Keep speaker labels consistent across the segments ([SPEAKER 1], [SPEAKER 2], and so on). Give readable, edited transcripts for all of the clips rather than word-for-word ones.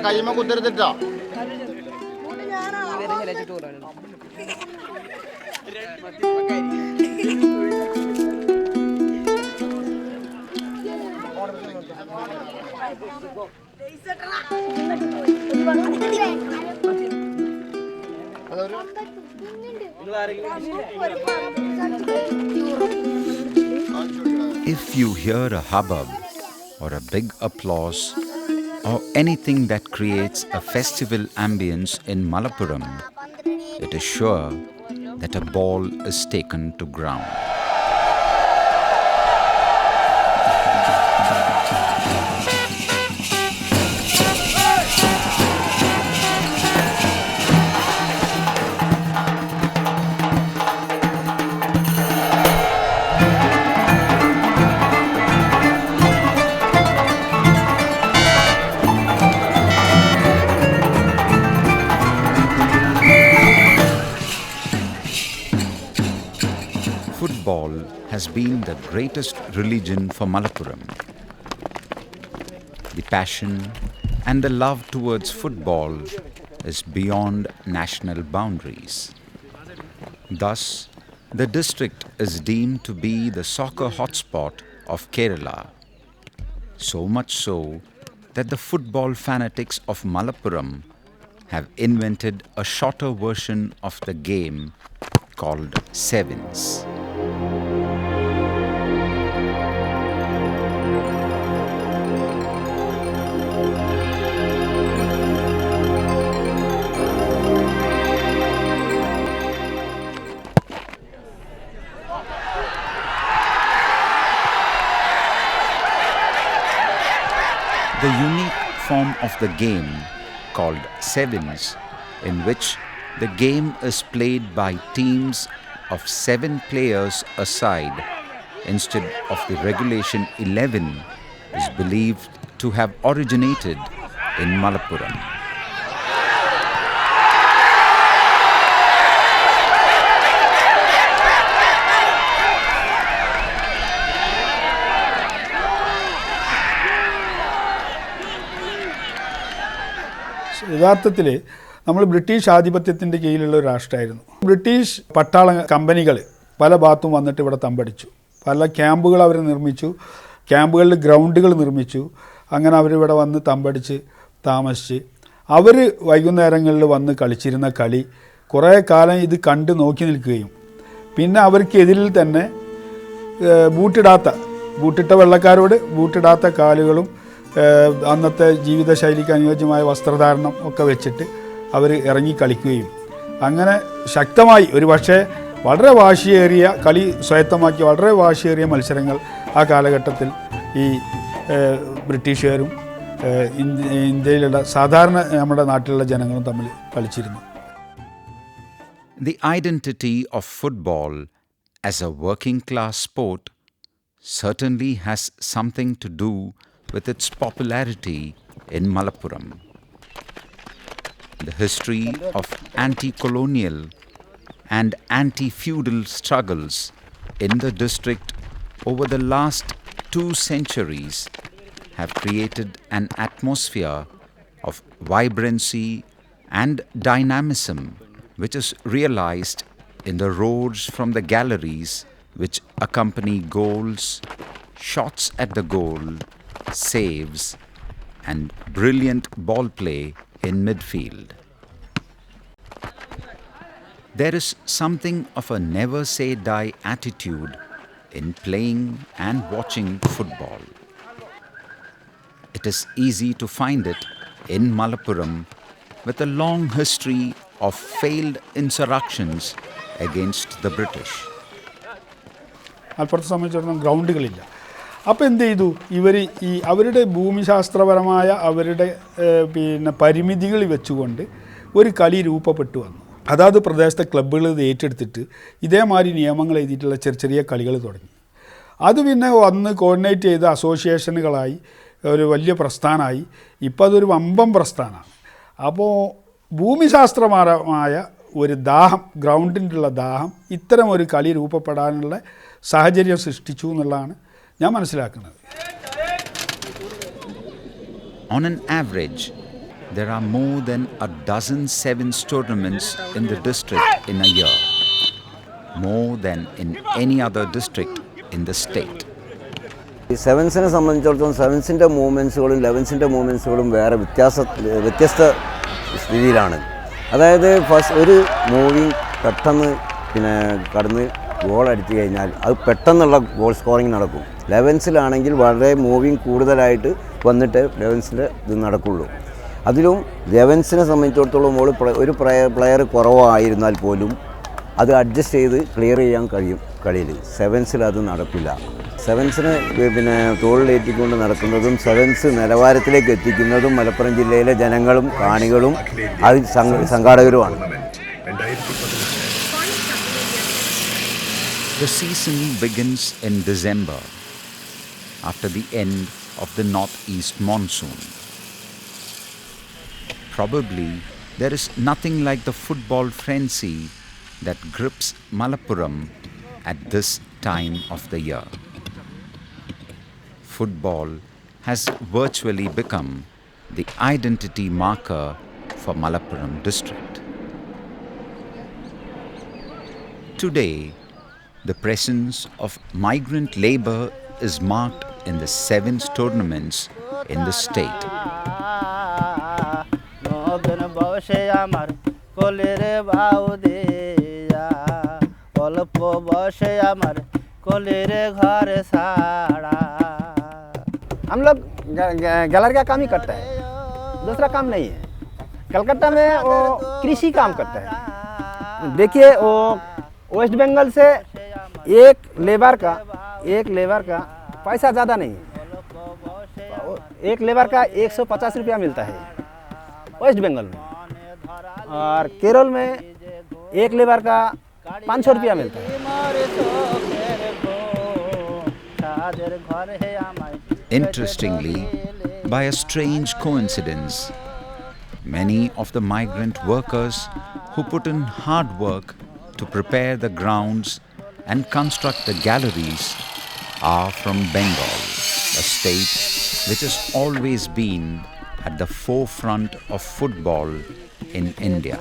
[SPEAKER 1] Kaima കുത്തരുത്തിട്ടോ.
[SPEAKER 2] If you hear a hubbub or a big applause or anything that creates a festival ambience in Malappuram, it is sure that a ball is taken to ground. Football has been the greatest religion for Malappuram. The passion and the love towards football is beyond national boundaries. Thus, the district is deemed to be the soccer hotspot of Kerala. So much so that the football fanatics of Malappuram have invented a shorter version of the game called Sevens. The unique form of the game called Sevens, in which the game is played by teams of 7 players a side instead of the regulation 11, is believed to have originated in Malappuram.
[SPEAKER 3] യഥാർത്ഥത്തിൽ നമ്മൾ British ആധിപത്യത്തിൻ്റെ കീഴിലുള്ള ഒരു രാഷ്ട്രമായിരുന്നു. British പട്ടാള കമ്പനികൾ പല ഭാഗത്തും വന്നിട്ട് ഇവിടെ തമ്പടിച്ചു. പല ക്യാമ്പുകൾ അവർ നിർമ്മിച്ചു, ക്യാമ്പുകളിൽ ഗ്രൗണ്ടുകൾ നിർമ്മിച്ചു. അങ്ങനെ അവരിവിടെ വന്ന് തമ്പടിച്ച് താമസിച്ച് അവർ വൈകുന്നേരങ്ങളിൽ വന്ന് കളിച്ചിരുന്ന കളി കുറേ കാലം ഇത് കണ്ട് നോക്കി നിൽക്കുകയും പിന്നെ അവർക്കെതിരിൽ തന്നെ ബൂട്ടിട്ട വെള്ളക്കാരോട് ബൂട്ടിടാത്ത കാലുകളും അന്നത്തെ ജീവിതശൈലിക്ക് അനുയോജ്യമായ വസ്ത്രധാരണം ഒക്കെ വെച്ചിട്ട് അവർ ഇറങ്ങി കളിക്കുകയും അങ്ങനെ ശക്തമായി ഒരു പക്ഷേ വളരെ വാശിയേറിയ കളി സ്വായത്തമാക്കിയ വളരെ വാശിയേറിയ മത്സരങ്ങൾ ആ കാലഘട്ടത്തിൽ ഈ ബ്രിട്ടീഷുകാരും ഇന്ത്യയിലുള്ള സാധാരണ നമ്മുടെ നാട്ടിലുള്ള ജനങ്ങളും തമ്മിൽ കളിച്ചിരുന്നു.
[SPEAKER 2] The identity of football as a working class sport certainly has something to do with its popularity in Malappuram. The history of anti-colonial and anti-feudal struggles in the district over the last 2 centuries have created an atmosphere of vibrancy and dynamism which is realized in the roars from the galleries which accompany goals, shots at the goal, saves and brilliant ball play in midfield. There is something of a never say die attitude in playing and watching football. It is easy to find it in Malappuram with a long history of failed insurrections against the British.
[SPEAKER 3] മലപ്പുറത്തെ സംബന്ധിച്ചിടത്തോളം ഗ്രൗണ്ടുകളില്ല. അപ്പോൾ എന്ത് ചെയ്തു ഇവർ ഈ അവരുടെ ഭൂമിശാസ്ത്രപരമായ അവരുടെ പരിമിതികൾ വെച്ചുകൊണ്ട് ഒരു കളി രൂപപ്പെട്ടു വന്നു. അതാത് പ്രദേശത്തെ ക്ലബ്ബുകൾ ഇത് ഏറ്റെടുത്തിട്ട് ഇതേമാതിരി നിയമങ്ങൾ എഴുതിയിട്ടുള്ള ചെറിയ ചെറിയ കളികൾ തുടങ്ങി. അത് പിന്നെ വന്ന് കോർഡിനേറ്റ് ചെയ്ത അസോസിയേഷനുകളായി ഒരു വലിയ പ്രസ്ഥാനമായി. ഇപ്പോൾ അതൊരു വമ്പൻ പ്രസ്ഥാനമാണ്. അപ്പോൾ ഭൂമിശാസ്ത്രപരമായ ഒരു ദാഹം, ഗ്രൗണ്ടിലുള്ള ദാഹം ഇത്തരം ഒരു കളി രൂപപ്പെടാനുള്ള സാഹചര്യം സൃഷ്ടിച്ചു എന്നുള്ളതാണ് ഞാൻ മനസ്സിലാക്കുന്നത്.
[SPEAKER 2] On an average, there are more than a dozen sevens tournaments in the district in a year, more than in any other district in the state.
[SPEAKER 1] ഈ സെവൻസിനെ സംബന്ധിച്ചിടത്തോളം സെവൻസിൻ്റെ മൂവ്മെൻറ്റ്സുകളും ലെവൻസിൻ്റെ മൂവ്മെൻറ്റ്സുകളും വേറെ വ്യത്യസ്ത സ്ഥിതിയിലാണ്. അതായത് ഫസ്റ്റ് ഒരു മൂവിങ് പെട്ടെന്ന് കടന്ന് ഗോൾ അടിച്ചു കഴിഞ്ഞാൽ അത് പെട്ടെന്നുള്ള ഗോൾ സ്കോറിങ് നടക്കും. ലെവൻസിലാണെങ്കിൽ വളരെ മൂവിങ് കൂടുതലായിട്ട് വന്നിട്ട് ലെവൻസിൻ്റെ ഇത് നടക്കുള്ളൂ. അതിലും ലെവൻസിനെ സംബന്ധിച്ചിടത്തോളം ഒരു പ്ലെയർ കുറവായിരുന്നാൽ പോലും അത് അഡ്ജസ്റ്റ് ചെയ്ത് ക്ലിയർ ചെയ്യാൻ കഴിയും കളിയിൽ. സെവൻസിൽ അത് നടക്കില്ല. സെവൻസിന് തോളിലേറ്റിക്കൊണ്ട് നടക്കുന്നതും സെവൻസ് നിലവാരത്തിലേക്ക് എത്തിക്കുന്നതും മലപ്പുറം ജില്ലയിലെ ജനങ്ങളും കാണികളും അത് സംഘാടകരുമാണ്.
[SPEAKER 2] The season begins in December, after the end of the northeast monsoon. Probably there is nothing like the football frenzy that grips Malappuram at this time of the year. Football has virtually become the identity marker for Malappuram district. Today, the presence of migrant labor is marked in the sevens tournaments in the state.
[SPEAKER 4] हम लोग गैलर का काम ही करते हैं, दूसरा काम नहीं है. कलकत्ता में वो कृषि काम करता है. देखिए वो वेस्ट बंगाल से एक लेबर का पैसा ज़्यादा नहीं है. एक लेबर का 150 रुपया मिलता है वेस्ट बंगाल में, और केरल में एक लेबर का 500 रुपया मिलता है.
[SPEAKER 2] Interestingly, by a strange coincidence, many of the migrant workers who put in hard work to prepare the grounds and construct the galleries are from Bengal, a state which has always been at the forefront of football in India.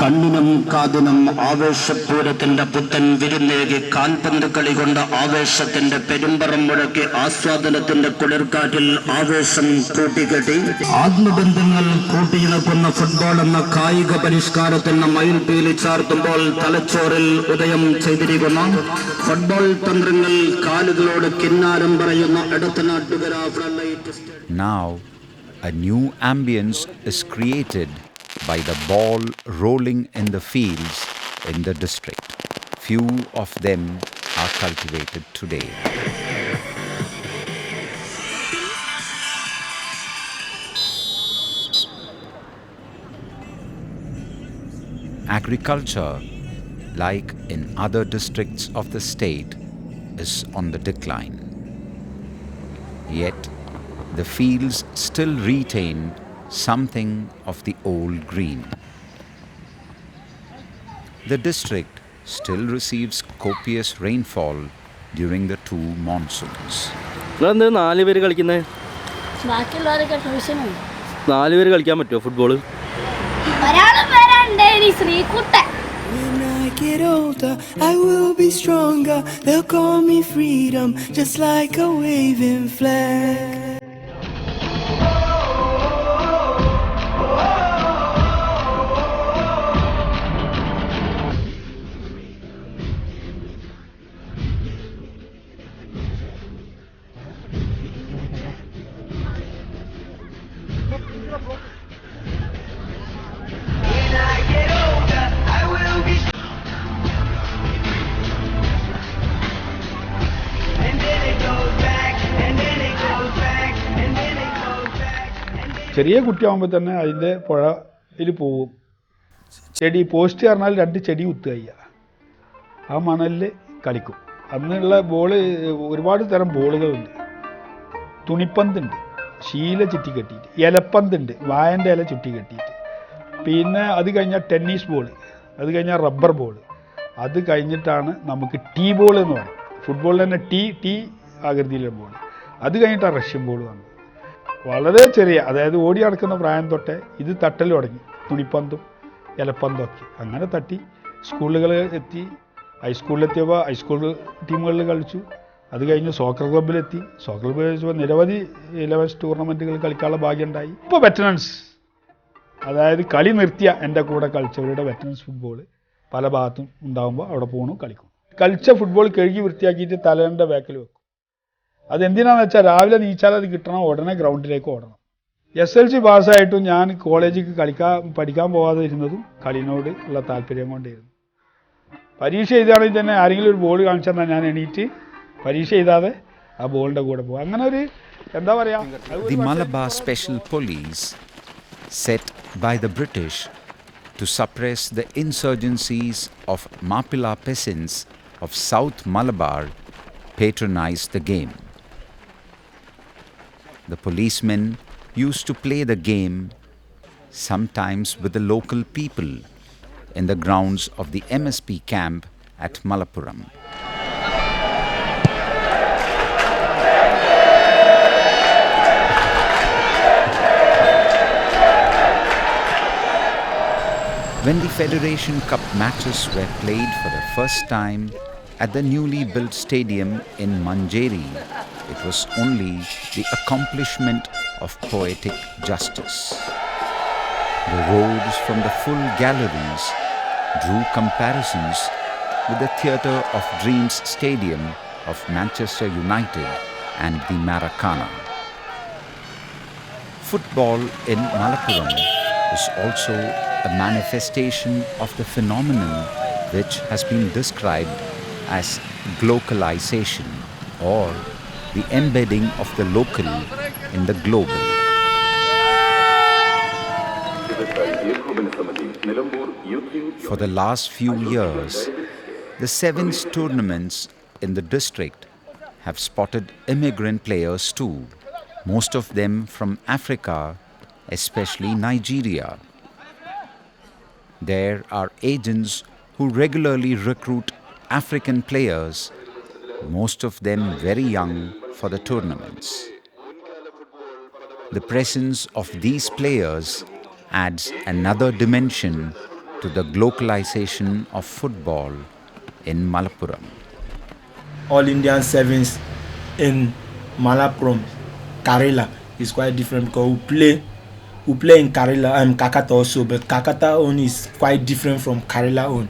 [SPEAKER 5] കണ്ണിനും കാതിനും ആവേശപൂരത്തിന്റെ പുത്തൻ വിരുന്നേകി കാൽപന്ത് കളി കൊണ്ട ആവേശത്തിന്റെ പെരുമ്പറം മുഴക്കി ആസ്വാദനത്തിന്റെ കുളിർക്കാറ്റിൽ ആവേശം കൂട്ടിക്കെട്ടി ആത്മബന്ധങ്ങൾ കൂട്ടിയിണക്കുന്ന football എന്ന കായിക പരിഷ്കാരത്തിന് മയിൽപീലി ചാർത്തുമ്പോൾ തലച്ചോറിൽ ഉദയം ചെയ്തിരിക്കുന്ന ഫുട്ബോൾ തന്ത്രങ്ങൾ കാലുകളോട് കിന്നാരം പറയുന്ന Edathanattukara.
[SPEAKER 2] Now, a new ambience is created by the ball rolling in the fields in the district. Few of them are cultivated today. Agriculture, like in other districts of the state, is on the decline. Yet, the fields still retain something of the old green. The district still receives copious rainfall during the two monsoons.
[SPEAKER 6] നാല് പേര് കളിക്കുന്നത്?
[SPEAKER 7] ബാക്കിയുള്ളവരൊക്കെ ട്യൂഷനുണ്ട്.
[SPEAKER 6] 4 പേര് കളിക്കാൻ പറ്റുമോ football?
[SPEAKER 7] ഒരാളും വരണ്ടേ Sreekuttan.
[SPEAKER 8] When I get older, I will be stronger. They'll call me freedom, just like a waving flag.
[SPEAKER 3] ചെറിയ കുട്ടിയാകുമ്പോൾ തന്നെ അതിൻ്റെ പുഴയിൽ പോവും. ചെടി പോസ്റ്റ് പറഞ്ഞാൽ 2 ചെടി കുത്തുക, ആ മണലിൽ കളിക്കും. അന്നുള്ള ബോള് ഒരുപാട് തരം ബോളുകളുണ്ട്. തുണിപ്പന്തുണ്ട്, ശീല ചുറ്റി കെട്ടിയിട്ട്, ഇലപ്പന്തുണ്ട്, വായൻ്റെ ഇല ചുറ്റി കെട്ടിയിട്ട്, പിന്നെ അത് കഴിഞ്ഞാൽ ടെന്നീസ് ബോൾ, അത് കഴിഞ്ഞാൽ റബ്ബർ ബോൾ, അത് കഴിഞ്ഞിട്ടാണ് നമുക്ക് ടീ ബോൾ എന്ന് പറയും. ഫുട്ബോളിൽ തന്നെ ടീ ആകൃതിയിലുള്ള ബോൾ, അത് കഴിഞ്ഞിട്ടാണ് റഷ്യൻ ബോൾ വന്നത്. വളരെ ചെറിയ, അതായത് ഓടി നടക്കുന്ന പ്രായം തൊട്ടേ ഇത് തട്ടൽ തുടങ്ങി. തുണിപ്പന്തും ഇലപ്പന്തും ഒക്കെ അങ്ങനെ തട്ടി സ്കൂളുകളിൽ എത്തി. ഹൈസ്കൂളിലെത്തിയപ്പോൾ ഹൈസ്കൂൾ ടീമുകളിൽ കളിച്ചു. അത് കഴിഞ്ഞ് സോക്കർ ക്ലബ്ബിലെത്തി. സോക്കർ ക്ലബ്ബിൽ വെച്ചപ്പോൾ നിരവധി 11 ടൂർണമെൻറ്റുകൾ കളിക്കാനുള്ള ഭാഗ്യം ഉണ്ടായി. ഇപ്പോൾ വെറ്ററൻസ്, അതായത് കളി നിർത്തിയ എൻ്റെ കൂടെ കളിച്ചവരുടെ വെറ്ററൻസ് ഫുട്ബോൾ പല ഭാഗത്തും ഉണ്ടാകുമ്പോൾ അവിടെ പോകണം, കളിക്കും. കളിച്ച ഫുട്ബോൾ കഴുകി വൃത്തിയാക്കിയിട്ട് തലേൻ്റെ ബാക്കിൽ വെക്കും. അതെന്തിനാണെന്ന് വെച്ചാൽ രാവിലെ നീച്ചാൽ അത് കിട്ടണം, ഉടനെ ഗ്രൗണ്ടിലേക്ക് ഓടണം. SLC പാസ്സായിട്ടും ഞാൻ കോളേജിൽ പഠിക്കാൻ പോകാതെ ഇരുന്നതും കളിനോട് ഉള്ള താല്പര്യം കൊണ്ടായിരുന്നു. പരീക്ഷ എഴുതുകയാണെങ്കിൽ തന്നെ ആരെങ്കിലും ഒരു ബോൾ കാണിച്ചു തന്നാൽ ഞാൻ എണീറ്റ് പരീക്ഷ എഴുതാതെ ആ ബോളിൻ്റെ കൂടെ പോകും. അങ്ങനെ ഒരു എന്താ പറയുക.
[SPEAKER 2] The Malabar Special Police, set by the British to suppress the insurgencies of Mapila peasants of South Malabar, patronized the game. The policemen used to play the game, sometimes with the local people, in the grounds of the MSP camp at Malappuram. When the Federation Cup matches were played for the first time at the newly built stadium in Manjeri, it was only the accomplishment of poetic justice. The roads from the full galleries drew comparisons with the Theatre of Dreams Stadium of Manchester United and the Maracana. Football in Malappuram is also a manifestation of the phenomenon which has been described as glocalization, or the embedding of the local in the global. For the last few years, the sevens tournaments in the district have spotted immigrant players too, most of them from Africa, especially Nigeria. There are agents who regularly recruit African players, most of them very young, for the tournaments. The presence of these players adds another dimension to the globalization of football in Malappuram.
[SPEAKER 9] All Indian sevens in Malappuram, Kerala, is quite different because we play in Kerala and Kakata also, but Kakata own is quite different from Kerala own.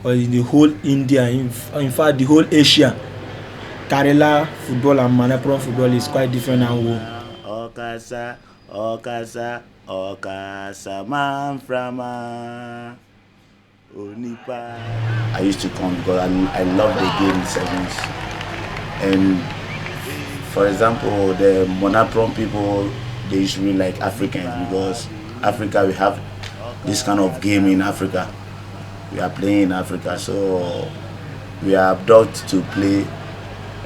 [SPEAKER 9] Because in the whole India, in fact the whole Asia, Kerala football and Malappuram football is quite different now. Okasa Manframa Onipa.
[SPEAKER 10] I used to come because I love the game sevens. And for example, the Malappuram people, they usually like Africans because Africa, we have this kind of game in Africa. We are playing in Africa, so we are abducted to play.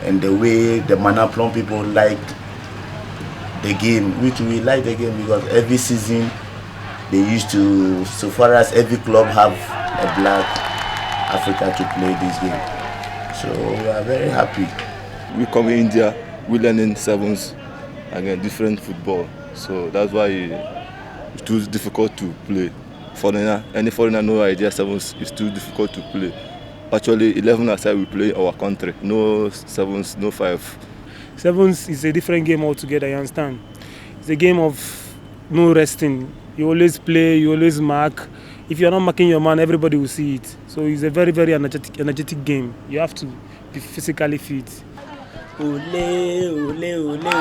[SPEAKER 10] And the way the Malappuram people like the game, which we like the game because every season they used to, so far as every club have a black Africa to play this game. So we are very happy.
[SPEAKER 11] We come in India, we learn in sevens, again different football. So that's why it's too difficult to play. Any foreigner no idea sevens is too difficult to play. Actually 11 aside we play in our country. No sevens, no five.
[SPEAKER 12] Sevens is a different game altogether, you understand? It's a game of no resting. You always play, you always mark. If you're not marking your man, everybody will see it. So it's a very, very energetic game. You have to be physically fit.
[SPEAKER 9] Ole, ole, ole, ole.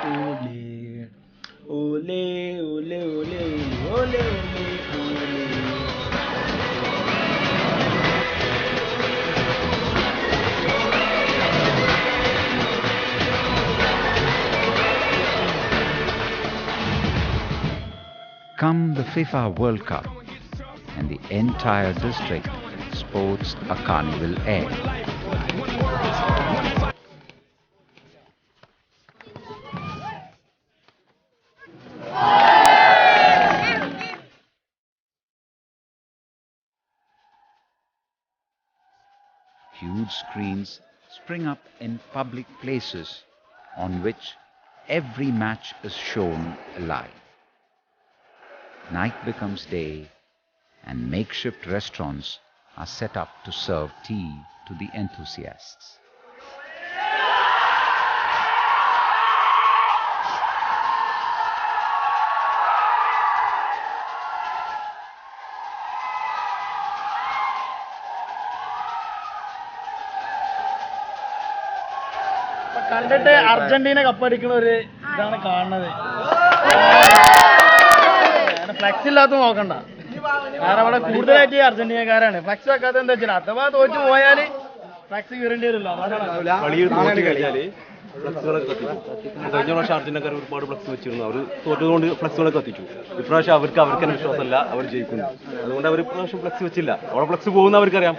[SPEAKER 9] Ole, ole, ole, ole, ole, ole.
[SPEAKER 2] Come the FIFA World Cup, and the entire district is sports a carnival air. Huge screens spring up in public places on which every match is shown live. Night becomes day and makeshift restaurants are set up to serve tea to the enthusiasts.
[SPEAKER 13] കണ്ടിട്ട് Argentina കപ്പടിക്കുന്ന ഒരു ഇതാണ് കാണുന്നത്. Flex ഇല്ലാത്ത നോക്കണ്ട, കാരണം അവിടെ കൂടുതലായിട്ട് അർജന്റീനക്കാരാണ്. Flex വെക്കാത്ത എന്താ വെച്ചാൽ അഥവാ തോറ്റു പോയാൽ ഫ്ലെക്സ് കീറേണ്ടി വരുമല്ലോ.
[SPEAKER 14] ഫ്ലക്സുകളൊക്കെ കത്തിച്ചു. കഴിഞ്ഞ പ്രാവശ്യം അർജന്റീനക്കാർ ഒരുപാട് ഫ്ലക്സ് വെച്ചിരുന്നു. അവർ തോറ്റതുകൊണ്ട് ഫ്ലക്സുകളൊക്കെ കത്തിച്ചു. ഇപ്രാവശ്യം അവർക്ക് തന്നെ വിശ്വാസമല്ല, അവർ ജയിക്കുന്നു. അതുകൊണ്ട് അവർ ഇപ്രാവശ്യം ഫ്ലക്സ് വെച്ചില്ല. അവിടെ ഫ്ലക്സ് പോകുന്ന അവർക്കറിയാം.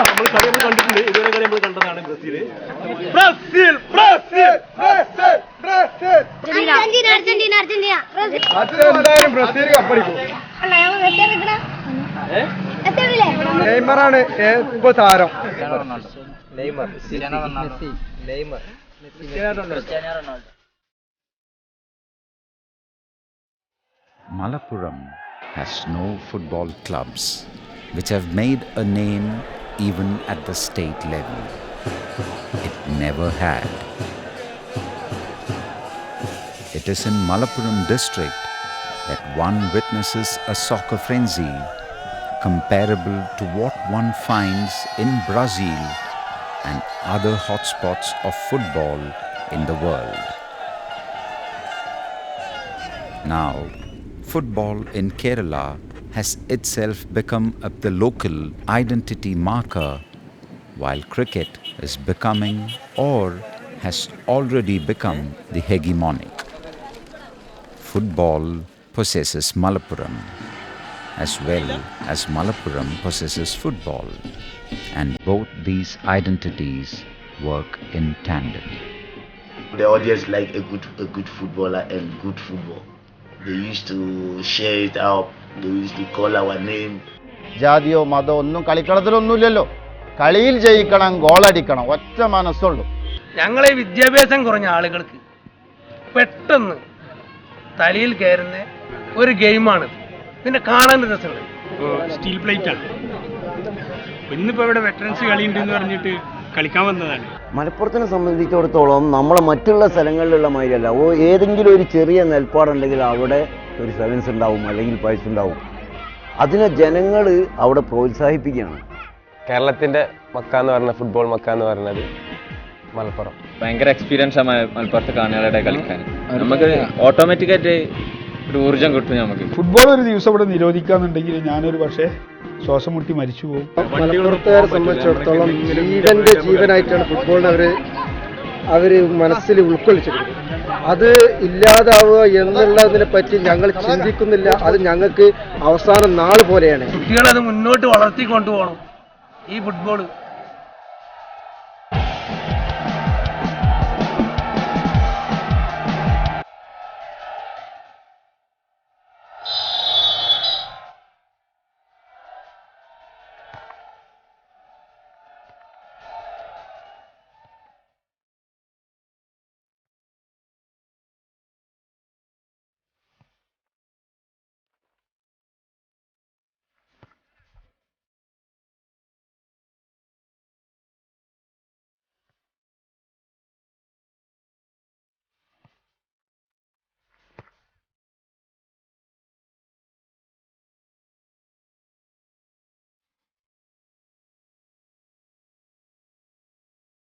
[SPEAKER 14] നമ്മൾ കളി കണ്ടിട്ടുണ്ട്, ഇതുവരെ കളി നമ്മൾ കണ്ടതാണ്. ബ്രസീൽ
[SPEAKER 13] എന്തായാലും ബ്രസീൽ കപ്പടിക്കും. നെയ്മറാണ് ഇപ്പൊ താരം.
[SPEAKER 2] Malappuram has no football clubs which have made a name even at the state level. It never had. It is in Malappuram district that one witnesses a soccer frenzy comparable to what one finds in Brazil and other hotspots of football in the world. Now, football in Kerala has itself become the local identity marker, while cricket is becoming or has already become the hegemonic. Football possesses Malappuram as well as Malappuram possesses football, and both these identities work in tandem.
[SPEAKER 10] The audience like a good footballer and good football. They used to share it out. They used to call our name.
[SPEAKER 13] ജാതിയോ മതമോ ഒന്നും കളിക്കളത്തിലൊന്നുമില്ലല്ലോ. കളിയിൽ ജയിക്കണം, ഗോളടിക്കണം, ഒറ്റ മനസ്സുള്ളൂ.
[SPEAKER 15] ഞങ്ങളെ വിദ്യാഭ്യാസം കുറഞ്ഞ ആളുകൾക്ക് പെട്ടെന്ന് തലയിൽ കയറുന്ന ഒരു ഗെയിമാണ്. പിന്നെ കാണാൻ രസമുണ്ട്.
[SPEAKER 12] സ്റ്റീൽ പ്ലേറ്റ് ആണ്. ഇന്നിപ്പോൾ ഇവിടെ വെറ്ററൻസ് കളിയുണ്ട് എന്ന് പറഞ്ഞിട്ട് കളിക്കാൻ വന്നതാണ്.
[SPEAKER 1] മലപ്പുറത്തിനെ സംബന്ധിച്ചിടത്തോളം നമ്മളെ മറ്റുള്ള സ്ഥലങ്ങളിലുള്ള മാതിരിയല്ല. ഏതെങ്കിലും ഒരു ചെറിയ നെൽപ്പാടുണ്ടെങ്കിൽ അവിടെ ഒരു സെവൻസ് ഉണ്ടാവും, അല്ലെങ്കിൽ പൈസ ഉണ്ടാവും. അതിനെ ജനങ്ങൾ അവിടെ പ്രോത്സാഹിപ്പിക്കുകയാണ്.
[SPEAKER 16] കേരളത്തിൻ്റെ മക്ക എന്ന് പറഞ്ഞ ഫുട്ബോൾ മക്ക എന്ന് പറയുന്നത് മലപ്പുറം.
[SPEAKER 6] ഭയങ്കര എക്സ്പീരിയൻസ് ആണ് മലപ്പുറത്ത് കാണികളുടെ കളിക്കാൻ. നമുക്ക് ഓട്ടോമാറ്റിക്കായിട്ട് ഒരു ഊർജം കിട്ടും. നമുക്ക്
[SPEAKER 3] ഫുട്ബോൾ ഒരു ദിവസം ഇവിടെ നിരോധിക്കാന്നുണ്ടെങ്കിൽ ഞാനൊരു പക്ഷേ ശ്വാസം മുട്ടി മരിച്ചു പോകും.
[SPEAKER 13] മലപ്പുറത്തുകാരെ സംബന്ധിച്ചിടത്തോളം ജീവന്റെ ജീവനായിട്ടാണ് ഫുട്ബോളിനെ അവർ മനസ്സിൽ ഉൾക്കൊള്ളിച്ചിരിക്കുന്നത്. അത് ഇല്ലാതാവുക എന്നുള്ളതിനെ പറ്റി ഞങ്ങൾ ചിന്തിക്കുന്നില്ല. അത് ഞങ്ങൾക്ക് അവസാന നാൾ പോലെയാണ്.
[SPEAKER 15] കുട്ടികളത് മുന്നോട്ട് വളർത്തിക്കൊണ്ടുപോകണം. ഈ ഫുട്ബോൾ